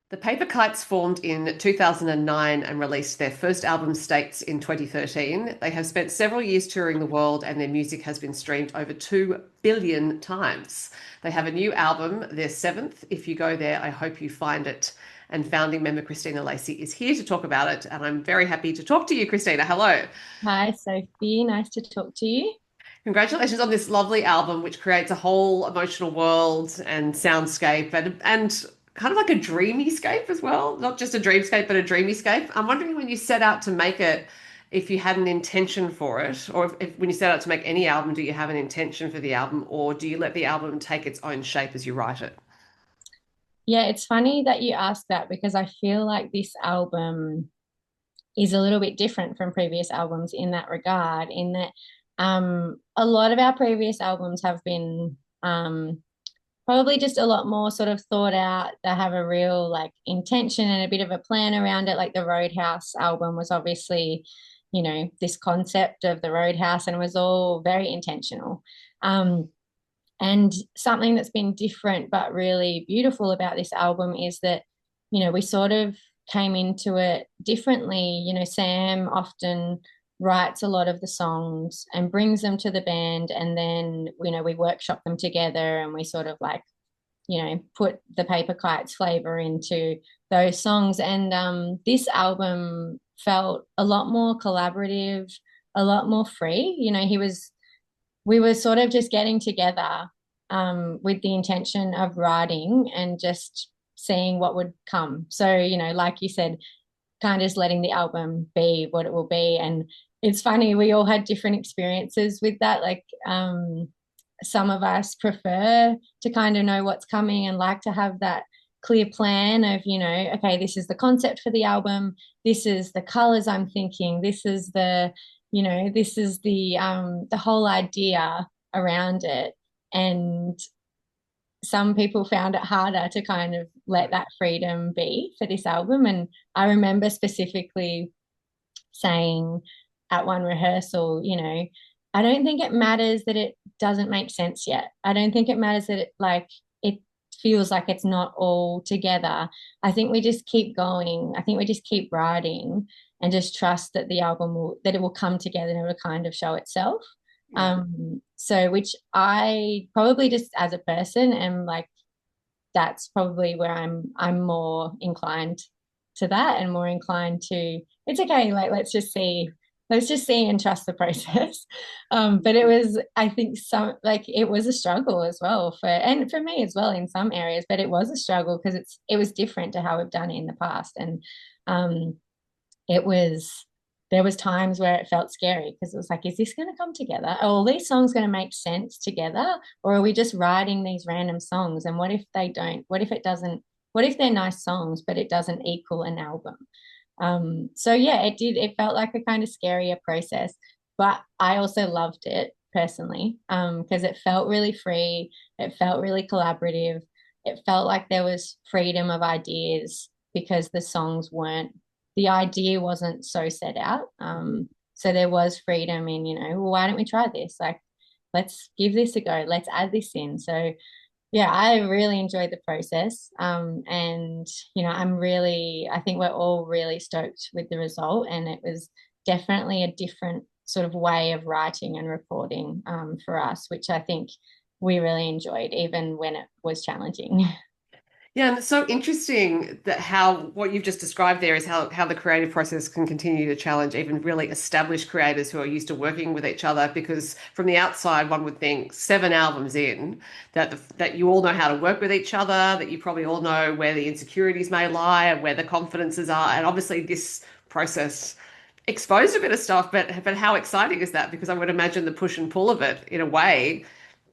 The Paper Kites formed in 2009 and released their first album, States, in 2013. They have spent several years touring the world and their music has been streamed over 2 billion times. They have a new album, their seventh. If you go there, I hope you find it. And founding member Christina Lacy is here to talk about it. And I'm very happy to talk to you, Christina. Hello. Hi, Sophie. Nice to talk to you. Congratulations on this lovely album, which creates a whole emotional world and soundscape and kind of like a dreamyscape as well. Not just a dreamscape, but a dreamyscape. I'm wondering when you set out to make it, if you had an intention for it, or if when you set out to make any album, do you have an intention for the album, or do you let the album take its own shape as you write it? Yeah, it's funny that you asked that because I feel like this album is a little bit different from previous albums in that regard, in that a lot of our previous albums have been probably just a lot more sort of thought out. They have a real like intention and a bit of a plan around it. Like the Roadhouse album was obviously, this concept of the Roadhouse, and it was all very intentional. Um, And something that's been different but really beautiful about this album is that, we sort of came into it differently. Sam often writes a lot of the songs and brings them to the band, and then, we workshop them together and we sort of like, put the Paper Kites flavor into those songs. And this album felt a lot more collaborative, a lot more free. We were sort of just getting together with the intention of writing and just seeing what would come. So, like you said, kind of just letting the album be what it will be. And it's funny, we all had different experiences with that. Like, some of us prefer to kind of know what's coming and like to have that clear plan of, okay, this is the concept for the album, this is the colors I'm thinking, this is the whole idea around it. And some people found it harder to kind of let that freedom be for this album. And I remember specifically saying at one rehearsal, I don't think it matters that it doesn't make sense yet. I don't think it matters that it feels like it's not all together. I think we just keep going. I think we just keep writing and just trust that that it will come together and it will kind of show itself. Yeah. So which I probably just as a person am like, that's probably where I'm more inclined to that and more inclined to, it's okay, like let's just see and trust the process. But it was, I think, some like it was a struggle as well and for me as well in some areas, but it was a struggle because it was different to how we've done it in the past. And um it was there was times where it felt scary because it was like, is this going to come together? Are all these songs going to make sense together? Or are we just writing these random songs? And what if they don't? What if it doesn't? What if they're nice songs, but it doesn't equal an album? So yeah, it did. It felt like a kind of scarier process, but I also loved it personally because it felt really free. It felt really collaborative. It felt like there was freedom of ideas because the idea wasn't so set out. So there was freedom in, well, why don't we try this? Like, let's give this a go. Let's add this in. So yeah, I really enjoyed the process. And, I think we're all really stoked with the result. And it was definitely a different sort of way of writing and recording for us, which I think we really enjoyed, even when it was challenging. Yeah, and it's so interesting that how what you've just described there is how the creative process can continue to challenge even really established creators who are used to working with each other. Because from the outside, one would think 7 albums in that you all know how to work with each other, that you probably all know where the insecurities may lie and where the confidences are. And obviously, this process exposed a bit of stuff, but how exciting is that? Because I would imagine the push and pull of it, in a way,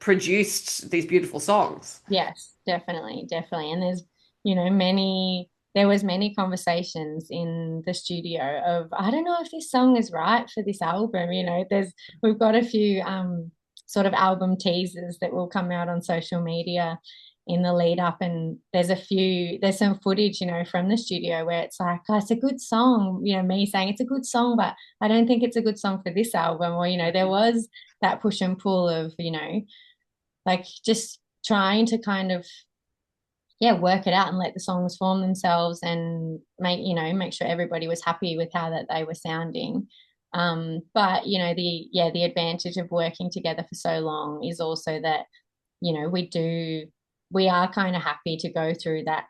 produced these beautiful songs. Yes, definitely, definitely. And there was many conversations in the studio of, I don't know if this song is right for this album. We've got a few sort of album teasers that will come out on social media in the lead up, and there's some footage, from the studio where it's like, oh, it's a good song, me saying it's a good song, but I don't think it's a good song for this album. Or, there was that push and pull of, like just trying to kind of yeah, work it out and let the songs form themselves and make sure everybody was happy with how that they were sounding. But the advantage of working together for so long is also that, we are kind of happy to go through that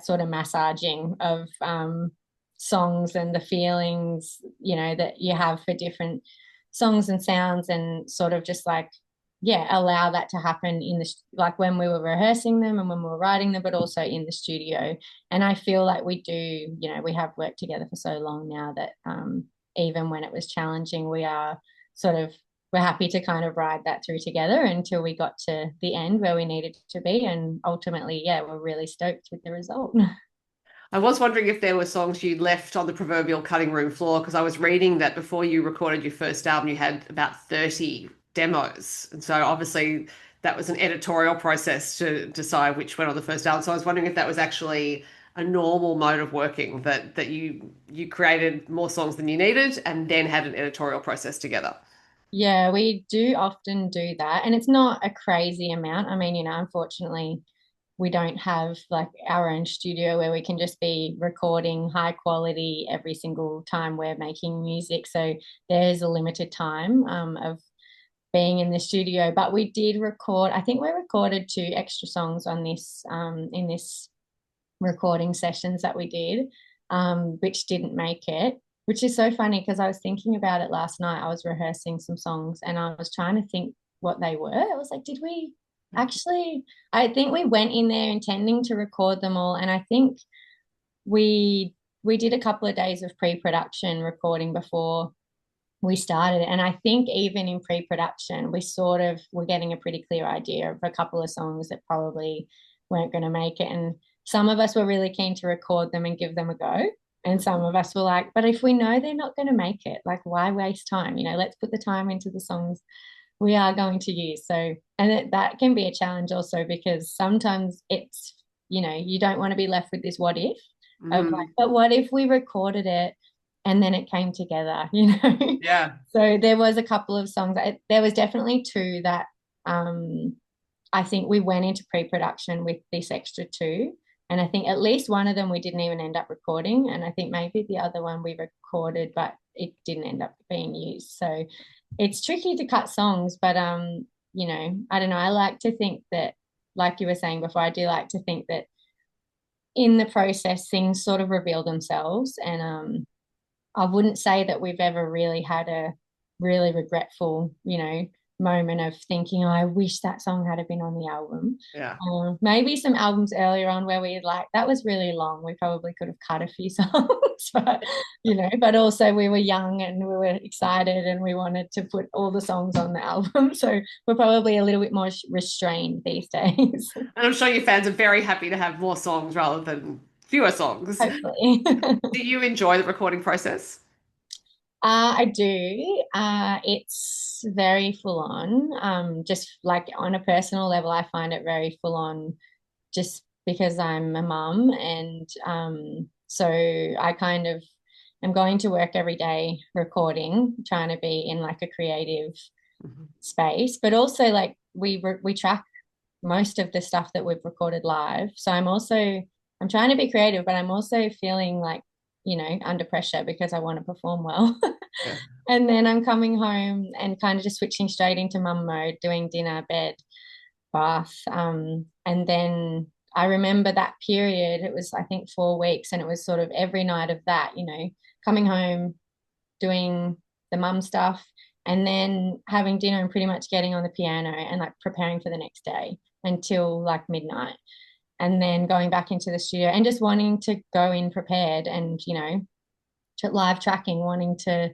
sort of massaging of songs and the feelings, that you have for different songs and sounds, and sort of just like, yeah, allow that to happen in the, like when we were rehearsing them and when we were writing them, but also in the studio. And I feel like we do, we have worked together for so long now that even when it was challenging, we're happy to kind of ride that through together until we got to the end where we needed to be. And ultimately, yeah, we're really stoked with the result. I was wondering if there were songs you left on the proverbial cutting room floor, because I was reading that before you recorded your first album, you had about 30 demos. And so obviously that was an editorial process to decide which went on the first album. So I was wondering if that was actually a normal mode of working, that you created more songs than you needed and then had an editorial process together. Yeah, we do often do that. And it's not a crazy amount. I mean, unfortunately, we don't have like our own studio where we can just be recording high quality every single time we're making music. So there's a limited time of being in the studio. But we did record, I think we recorded two extra songs on this in this recording sessions that we did, which didn't make it, which is so funny because I was thinking about it last night. I was rehearsing some songs and I was trying to think what they were. I was like, did we actually? I think we went in there intending to record them all, and I think we did a couple of days of pre-production recording before we started. And I think even in pre-production, we sort of were getting a pretty clear idea of a couple of songs that probably weren't going to make it. And some of us were really keen to record them and give them a go. And some of us were like, but if we know they're not going to make it, like, why waste time? Let's put the time into the songs we are going to use. So, and that can be a challenge also, because sometimes it's, you don't want to be left with this what if of like, Mm, but what if we recorded it and then it came together, yeah. So there was a couple of songs. There was definitely two that I think we went into pre-production with this extra two. And I think at least one of them we didn't even end up recording. And I think maybe the other one we recorded, but it didn't end up being used. So it's tricky to cut songs, but I don't know. I like to think that, like you were saying before, I do like to think that in the process things sort of reveal themselves. And I wouldn't say that we've ever really had a really regretful, moment of thinking, oh, I wish that song had been on the album. Yeah. Maybe some albums earlier on where we like, that was really long. We probably could have cut a few songs, but also we were young and we were excited and we wanted to put all the songs on the album. So we're probably a little bit more restrained these days. And I'm sure your fans are very happy to have more songs rather than fewer songs. Hopefully. Do you enjoy the recording process? I do. It's very full on. Just like on a personal level, I find it very full on just because I'm a mum. And so I kind of am going to work every day recording, trying to be in like a creative Mhm. space, but also like we track most of the stuff that we've recorded live. So I'm trying to be creative, but I'm also feeling like, under pressure because I want to perform well. Yeah. And then I'm coming home and kind of just switching straight into mum mode, doing dinner, bed, bath. And then I remember that period, it was, I think, 4 weeks, and it was sort of every night of that, coming home, doing the mum stuff, and then having dinner and pretty much getting on the piano and like preparing for the next day until like midnight. And then going back into the studio and just wanting to go in prepared and, live tracking, wanting to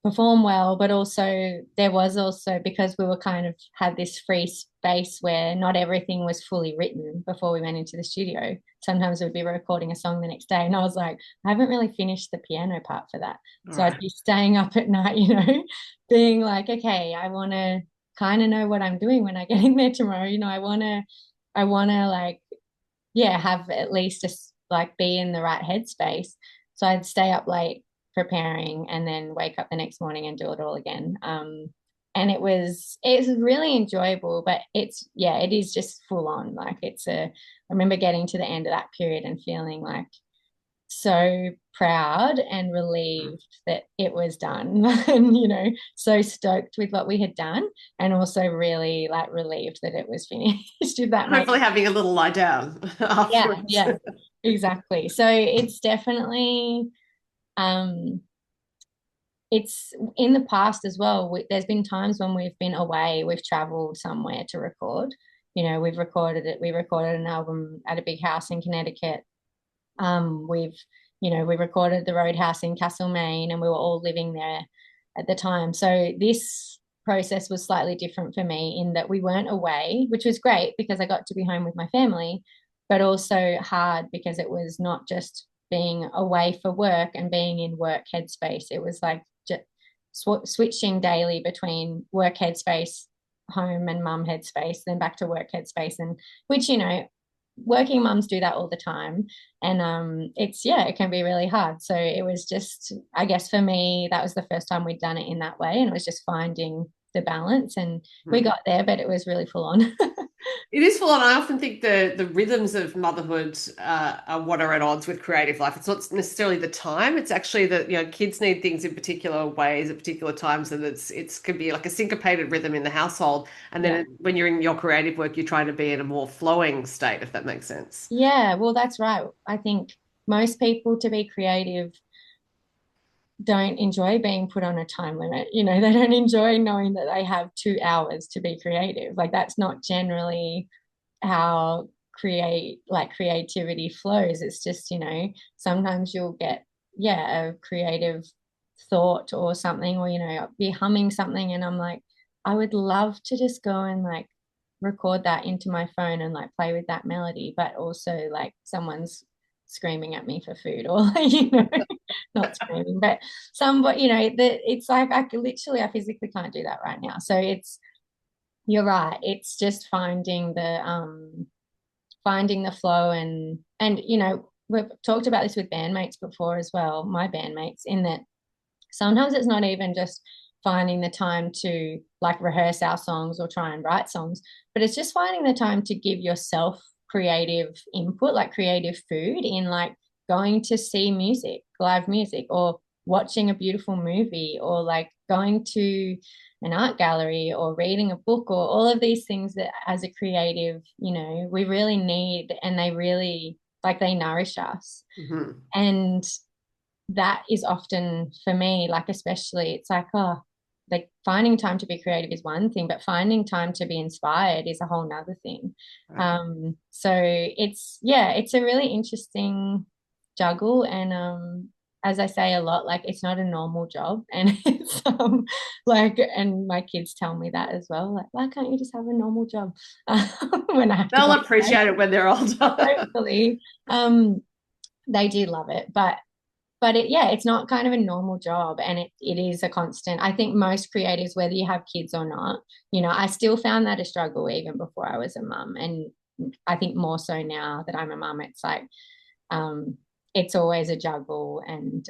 perform well, but also there was also, because we were kind of had this free space where not everything was fully written before we went into the studio. Sometimes we'd be recording a song the next day and I was like, I haven't really finished the piano part for that. All So I'd right. be staying up at night, being like, okay, I want to kind of know what I'm doing when I get in there tomorrow. I want to like, yeah, have at least just like be in the right headspace. So I'd stay up late preparing and then wake up the next morning and do it all again. it's really enjoyable, but it is just full on. Like I remember getting to the end of that period and feeling like so proud and relieved that it was done and so stoked with what we had done, and also really like relieved that it was finished, if that makes. Hopefully having a little lie down Yeah, afterwards. yeah, exactly. So it's definitely um it's in the past as well. There's been times when we've been away, we've traveled somewhere to record. We've recorded it. We recorded an album at a big house in Connecticut. We've, we recorded the Roadhouse in Castlemaine, and we were all living there at the time. So this process was slightly different for me in that we weren't away, which was great because I got to be home with my family, but also hard because it was not just being away for work and being in work headspace. It was like just switching daily between work headspace, home and mum headspace, then back to work headspace, and which working mums do that all the time, and it can be really hard. So it was just, I guess for me, that was the first time we'd done it in that way, and it was just finding the balance, and we got there, but it was really full on. It is full on. I often think the rhythms of motherhood are what are at odds with creative life. It's not necessarily the time. It's actually that kids need things in particular ways at particular times, and it's can be like a syncopated rhythm in the household. And Yeah. then when you're in your creative work, you're trying to be in a more flowing state, if that makes sense. Yeah, well, that's right. I think most people, to be creative, don't enjoy being put on a time limit. They don't enjoy knowing that they have 2 hours to be creative. Like that's not generally how creativity flows. It's just, sometimes you'll get, yeah, a creative thought or something, or, I'll be humming something and I'm like, I would love to just go and like record that into my phone and like play with that melody, but also like someone's screaming at me for food, or not screaming, but somebody, it's like I physically can't do that right now. So you're right. It's just finding the flow, and we've talked about this with bandmates before as well, my bandmates, in that sometimes it's not even just finding the time to like rehearse our songs or try and write songs, but it's just finding the time to give yourself creative input, like creative food, in like going to see music, live music, or watching a beautiful movie, or like going to an art gallery or reading a book, or all of these things that as a creative, we really need, and they really like they nourish us. Hmm. And that is often for me, like especially it's like, oh, like finding time to be creative is one thing, but finding time to be inspired is a whole nother thing. Right. So it's a really interesting juggle, and as I say a lot, like it's not a normal job, and it's like, and my kids tell me that as well, like why can't you just have a normal job when I have to They'll go appreciate it when they're older. hopefully. They do love it, but it's not kind of a normal job, and it is a constant. I think most creatives, whether you have kids or not, I still found that a struggle even before I was a mum, and I think more so now that I'm a mum, it's like um it's always a juggle, and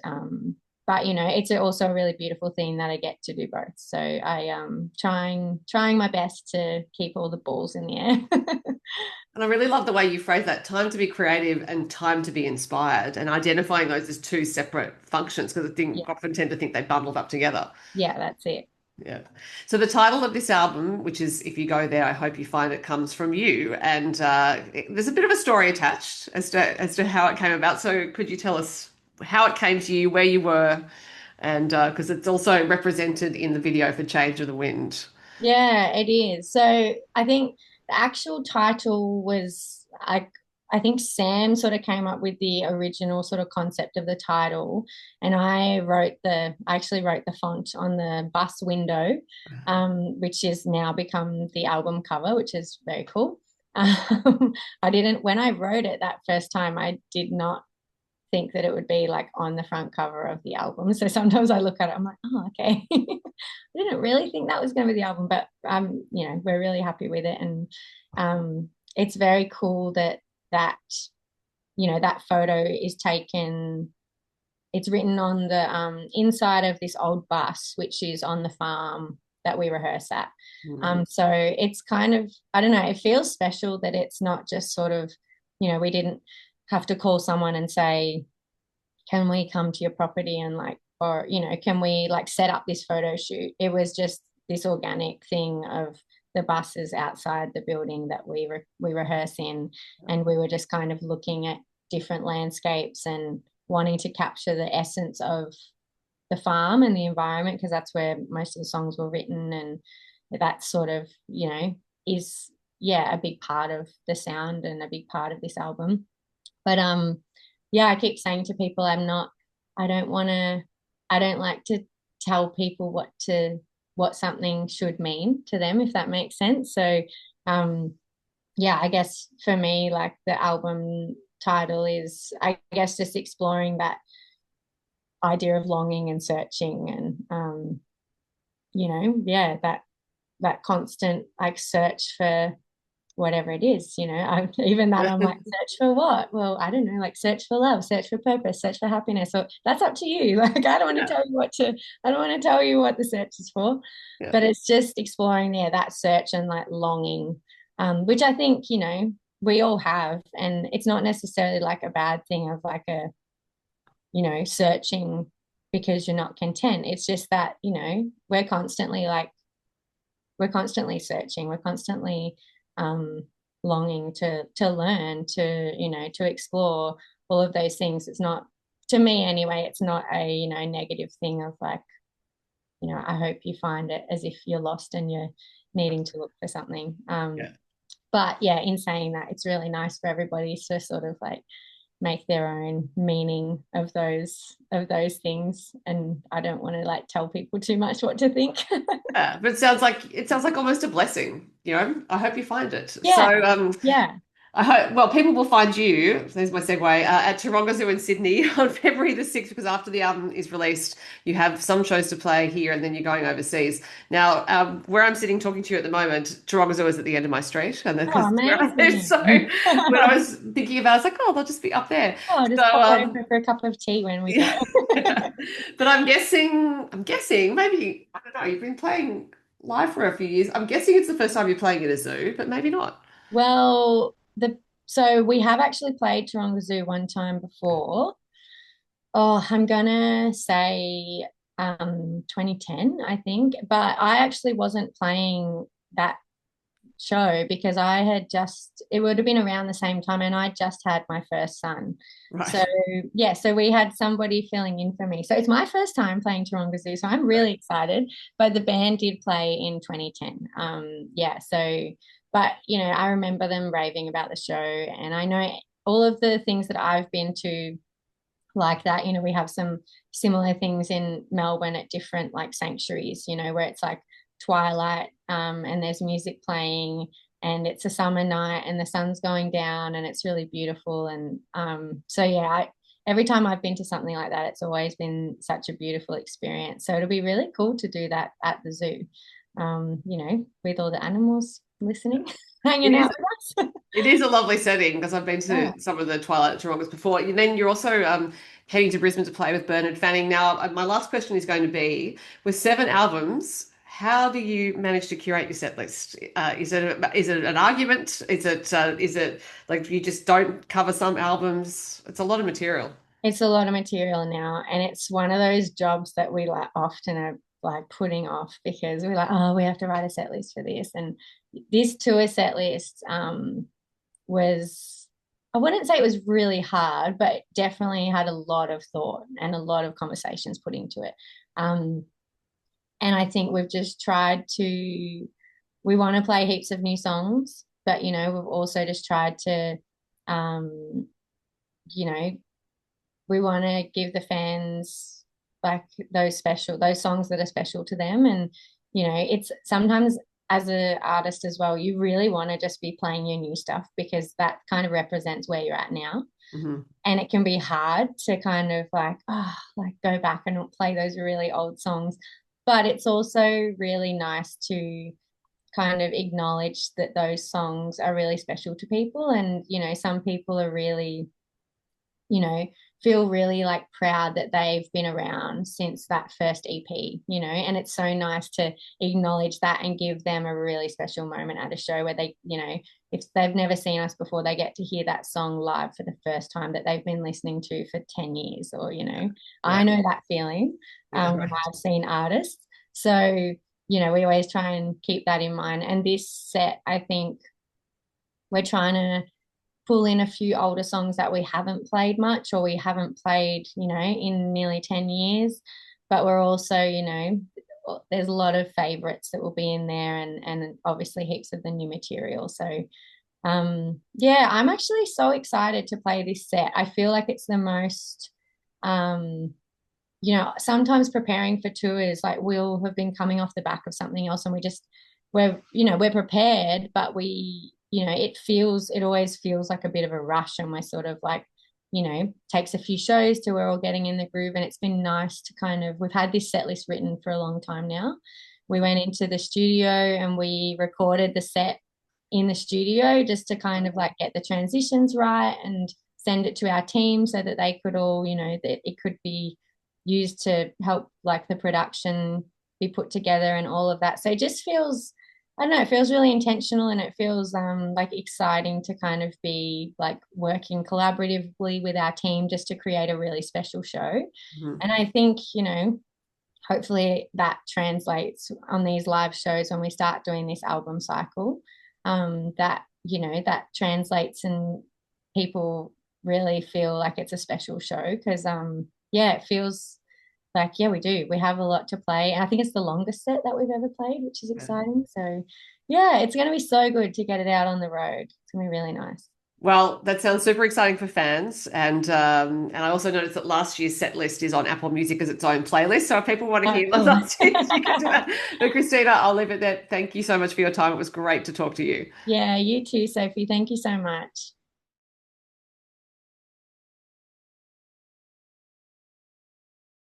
but it's also a really beautiful thing that I get to do both. So I trying my best to keep all the balls in the air. And I really love the way you phrase that time to be creative and time to be inspired, and identifying those as two separate functions because I think Yeah, often tend to think they bundled up together. yeah, that's it. Yeah. So the title of this album, which is If You Go There, I Hope You Find It, comes from you. And there's a bit of a story attached as to how it came about. So could you tell us how it came to you, where you were, and because it's also represented in the video for Change of the Wind. Yeah, it is. So I think the actual title was I think Sam sort of came up with the original sort of concept of the title, and I actually wrote the font on the bus window, which has now become the album cover, which is very cool. I didn't When I wrote it that first time, I did not think that it would be like on the front cover of the album. So sometimes I look at it, I'm like, oh, okay. I didn't really think that was going to be the album, but we're really happy with it, and it's very cool that that photo is taken. It's written on the inside of this old bus, which is on the farm that we rehearse at. Mm. So it's kind of, I don't know, it feels special that it's not just sort of, we didn't have to call someone and say, can we come to your property and like, or, can we like set up this photo shoot? It was just this organic thing of the buses outside the building that we rehearse in, and we were just kind of looking at different landscapes and wanting to capture the essence of the farm and the environment, because that's where most of the songs were written, and that sort of is a big part of the sound and a big part of this album. But yeah, I keep saying to people, I don't want to, I don't like to tell people what something should mean to them, if that makes sense. So yeah, I guess for me, like the album title is, I guess, just exploring that idea of longing and searching, and yeah, that constant like search for whatever it is, even that I'm like, search for what? Well, I don't know, like search for love, search for purpose, search for happiness. So that's up to you. Like, I don't want to Yeah. tell you I don't want to tell you what the search is for, Yeah. but it's just exploring, that search and like longing, which I think, we all have. And it's not necessarily like a bad thing of like searching because you're not content. It's just that, we're constantly searching, we're constantly longing to learn, to explore all of those things. It's not, to me anyway, it's not a negative thing of like, I hope you find it, as if you're lost and you're needing to look for something. Yeah. But yeah, in saying that, it's really nice for everybody to sort of like make their own meaning of those things, and I don't want to like tell people too much what to think. Yeah, but it sounds like almost a blessing, I hope you find it. Yeah, So yeah. I hope, well, people will find you, there's my segue, at Taronga Zoo in Sydney on February the 6th, because after the album is released, you have some shows to play here and then you're going overseas. Now, where I'm sitting talking to you at the moment, Taronga Zoo is at the end of my street, and Oh, because where I live, so amazing. when I was thinking about it, I was like, oh, they'll just be up there. Oh, So, just pop over for a cup of tea when we go. yeah. But I'm guessing, maybe, I don't know, you've been playing live for a few years. I'm guessing it's the first time you're playing in a zoo, but maybe not. Well, so we have actually played Taronga Zoo one time before. Oh, I'm gonna say 2010, I think. But I actually wasn't playing that show because it would have been around the same time, and I just had my first son. So Right. yeah, so we had somebody filling in for me. So it's my first time playing Taronga Zoo, so I'm really excited. But the band did play in 2010. Yeah, so but I remember them raving about the show, and I know all of the things that I've been to like that. We have some similar things in Melbourne at different like sanctuaries, where it's like twilight, and there's music playing, and it's a summer night and the sun's going down and it's really beautiful. And so yeah, every time I've been to something like that, it's always been such a beautiful experience. So it'll be really cool to do that at the zoo, with all the animals listening, It hanging is out with us. it is a lovely setting because I've been Yeah. to some of the Twilight Torongas before. And then you're also heading to Brisbane to play with Bernard Fanning. Now, my last question is going to be, with 7 albums, how do you manage to curate your set list? Is it an argument? Is it like you just don't cover some albums? It's a lot of material. It's a lot of material now, and it's one of those jobs that we like often are like putting off because we're like, oh, we have to write a set list for this. And this tour set list was, I wouldn't say it was really hard, but definitely had a lot of thought and a lot of conversations put into it. Um, and I think we've just tried to, we want to play heaps of new songs, but we've also just tried to, um, you know, we want to give the fans like those songs that are special to them. And it's sometimes, as an artist as well, you really want to just be playing your new stuff because that kind of represents where you're at now. Hmm. And it can be hard to kind of like go back and play those really old songs, but it's also really nice to kind of acknowledge that those songs are really special to people. And some people are really, you know, feel really like proud that they've been around since that first EP, you know, and it's so nice to acknowledge that and give them a really special moment at a show where they, you know, if they've never seen us before, they get to hear that song live for the first time that they've been listening to for 10 years, or, you know, I Yeah. know that feeling Yeah. when Right. I've seen artists. So, you know, we always try and keep that in mind. And this set, I think we're trying to pull in a few older songs that we haven't played much or we haven't played, you know, in nearly 10 years. But we're also, you know, there's a lot of favorites that will be in there and obviously heaps of the new material. So yeah, I'm actually so excited to play this set. I feel like it's the most um you know, sometimes preparing for tours, like we'll have been coming off the back of something else and you know, we're prepared, but you know, it always feels like a bit of a rush and we're sort of like, you know, takes a few shows till we're all getting in the groove. And it's been nice to kind of, we've had this set list written for a long time now. We went into the studio and we recorded the set in the studio just to kind of like get the transitions right and send it to our team so that they could all, you know, that it could be used to help like the production be put together and all of that. So it just feels, I don't know, it feels really intentional and it feels like exciting to kind of be like working collaboratively with our team just to create a really special show. Mhm. And I think, you know, hopefully that translates on these live shows when we start doing this album cycle. That, you know, that translates and people really feel like it's a special show because yeah, it feels like, yeah, we do. We have a lot to play. And I think it's the longest set that we've ever played, which is Yeah. exciting. So yeah, it's going to be so good to get it out on the road. It's going to be really nice. Well, that sounds super exciting for fans, and I also noticed that last year's set list is on Apple Music as its own playlist. So if people want to Oh, hear cool. last year's, you can do that. But Christina, I'll leave it there. Thank you so much for your time. It was great to talk to you. Yeah, you too, Sophie. Thank you so much.